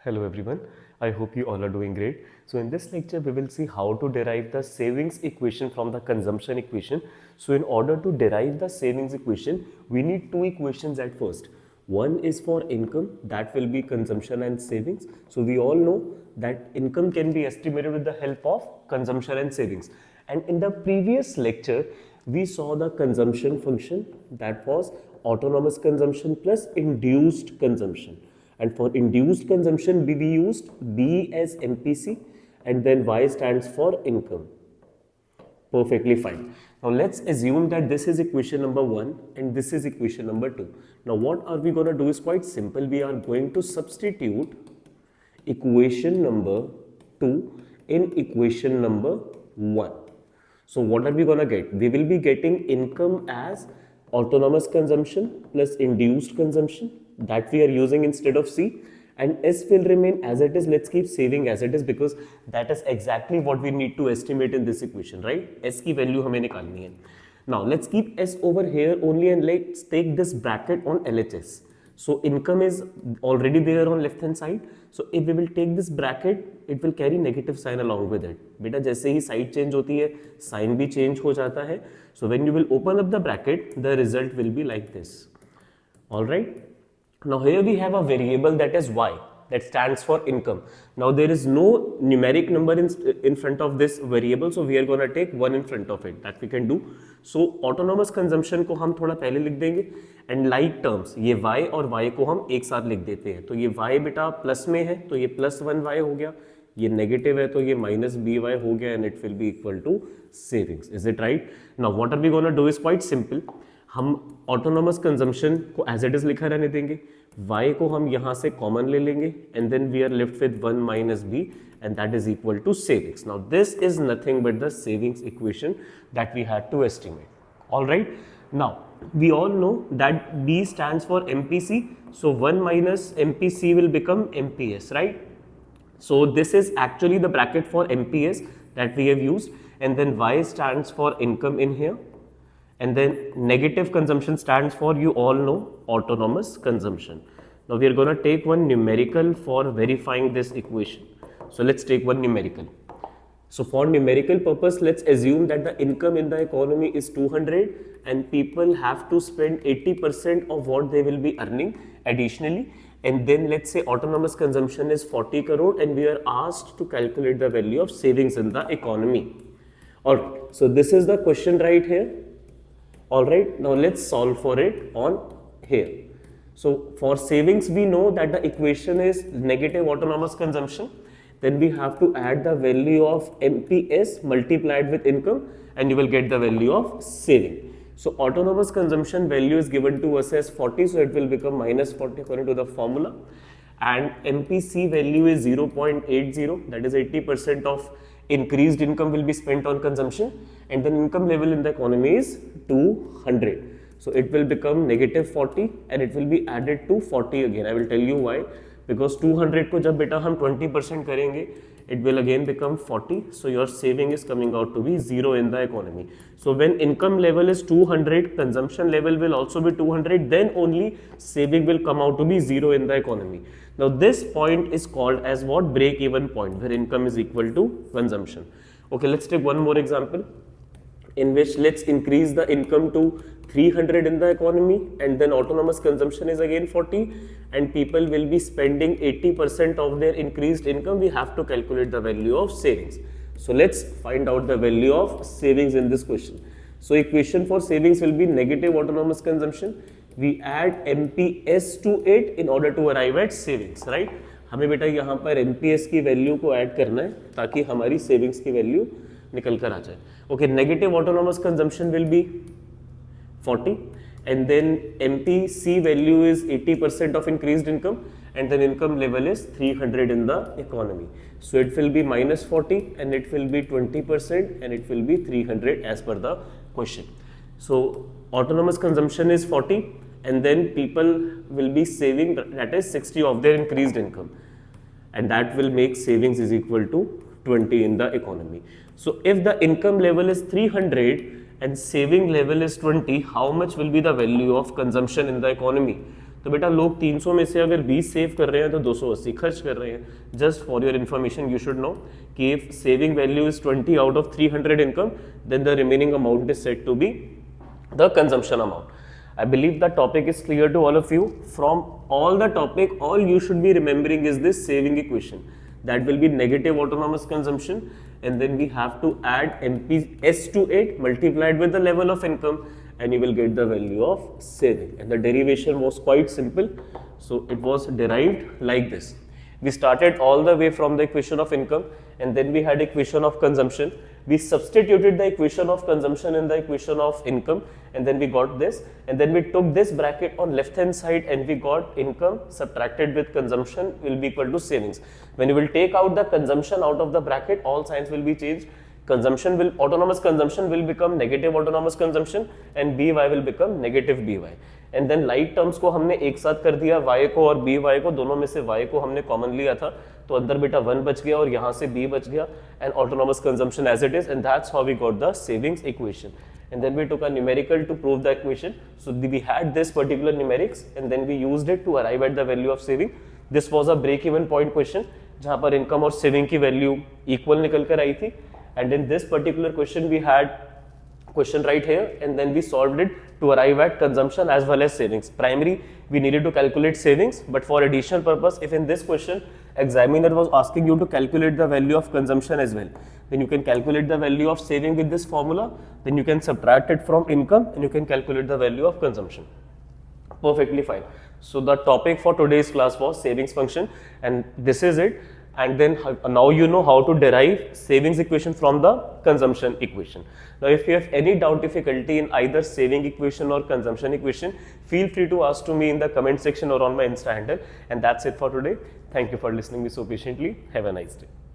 Hello everyone, I hope you all are doing great. So in this lecture we will see how to derive the savings equation from the consumption equation. So in order to derive the savings equation, we need two equations at first. One is for income, that will be consumption and savings. So we all know that income can be estimated with the help of consumption and savings. And in the previous lecture, we saw the consumption function, that was autonomous consumption plus induced consumption. And for induced consumption, we used B as MPC and then Y stands for income. Perfectly fine. Now let's assume that this is equation number 1 and this is equation number 2. Now what are we going to do is quite simple. We are going to substitute equation number 2 in equation number 1. So what are we going to get? We will be getting income as autonomous consumption plus induced consumption that we are using instead of C, and S will remain as it is. Let's keep saving as it is because that is exactly what we need to estimate in this equation, right? S की value हमें निकालनी है. Now let's keep S over here only and let's take this bracket on LHS. So income is already there on left hand side. So if we will take this bracket, it will carry negative sign along with it. बेटा जैसे ही side change होती है, sign भी change हो जाता है. So when you will open up the bracket, the result will be like this. All right. Now here we have a variable that is Y, that stands for income. Now there is no numeric number in front of this variable, so we are going to take 1 in front of it. That we can do. So autonomous consumption को हम थोड़ा पहले लिख देंगे and like terms ये Y और Y को हम एक साथ लिख देते हैं. तो ये Y बेटा प्लस में है तो ये +1Y हो गया, ये नेगेटिव है तो ये -BY हो गया and it will be equal to savings. Is it right? Now what are we going to do is quite simple. हम ऑटोनोमस कंजम्पशन को एज इट इज लिखा रहने देंगे, y को हम यहाँ से कॉमन ले लेंगे and then we are left with 1 minus b and that is equal to savings. Now this is nothing but the savings equation that we had to estimate. All right. Now we all know that b stands for MPC, so 1 minus MPC will become MPS, right? So this is actually the bracket for MPS that we have used, and then y stands for income in here. And then negative consumption stands for, you all know, autonomous consumption. Now we are going to take one numerical for verifying this equation. So let's take one numerical. So for numerical purpose, let's assume that the income in the economy is 200 and people have to spend 80% of what they will be earning additionally. And then let's say autonomous consumption is 40 crore and we are asked to calculate the value of savings in the economy. Alright, so this is the question right here. Alright, now let's solve for it on here. So for savings, we know that the equation is negative autonomous consumption. Then we have to add the value of MPS multiplied with income and you will get the value of saving. So autonomous consumption value is given to us as 40, so it will become -40 according to the formula. And MPC value is 0.80, that is 80% of increased income will be spent on consumption, and then income level in the economy is 200. So it will become -40 and it will be added to 40 again. I will tell you why. Because 200 को जब बेटा हम 20% करेंगे, it will again become 40. So your saving is coming out to be 0 in the economy. So when income level is 200, consumption level will also be 200, then only saving will come out to be 0 in the economy. Now this point is called as what? Break even point, where income is equal to consumption. Okay, let's take one more example in which let's increase the income to 300 in the economy and then autonomous consumption is again 40 and people will be spending 80% of their increased income. We have to calculate the value of savings. So let's find out the value of savings in this question. So equation for savings will be negative autonomous consumption. We add MPS to it in order to arrive at savings, right? हमें बेटा यहाँ पर MPS की value को add करना है ताकि हमारी सेविंग्स की वैल्यू निकल कर आ जाए. Okay, negative autonomous consumption will be 40 and then MPC value is 80% of increased income and then income level is 300 in the economy. So it will be -40 and it will be 20% and it will be 300 as per the question. So autonomous consumption is 40 and then people will be saving, that is 60 of their increased income, and that will make savings is equal to 20 in the economy. So if the income level is 300 and saving level is 20, how much will be the value of consumption in the economy? तो बेटा लोग 300 में से अगर 20 save कर रहे हैं तो 280 खर्च कर रहे हैं। Just for your information you should know कि if saving value is 20 out of 300 income, then the remaining amount is said to be the consumption amount. I believe the topic is clear to all of you. From all the topic, all you should be remembering is this saving equation. That will be negative autonomous consumption, and then we have to add NPS to it multiplied with the level of income, and you will get the value of saving. And the derivation was quite simple. So it was derived like this. We started all the way from the equation of income, and then we had equation of consumption. We substituted the equation of consumption in the equation of income, and then we got this, and then we took this bracket on left hand side and we got income subtracted with consumption will be equal to savings. When you will take out the consumption out of the bracket, all signs will be changed. Autonomous consumption will become negative autonomous consumption, and by will become negative by. And then like terms को हमने एक साथ कर दिया, y को और by को, दोनों में से y को हमने कॉमन लिया था, तो अंदर बेटा 1 बच गया और यहाँ से b बच गया, and autonomous consumption as it is, and that's how we got the savings equation. And then we took a numerical to prove the equation. So we had this particular numerics, and then we used it to arrive at the value of saving. This was a break-even point question, जहाँ पर income और saving की value equal निकल कर आई थी. And in this particular question we had question right here, and then we solved it to arrive at consumption as well as savings. Primary, we needed to calculate savings, but for additional purpose, if in this question examiner was asking you to calculate the value of consumption as well, then you can calculate the value of saving with this formula, then you can subtract it from income and you can calculate the value of consumption. Perfectly fine. So the topic for today's class was savings function, and this is it. And then now you know how to derive savings equation from the consumption equation. Now if you have any doubt, difficulty in either saving equation or consumption equation, feel free to ask to me in the comment section or on my Insta handle. And that's it for today. Thank you for listening me so patiently. Have a nice day.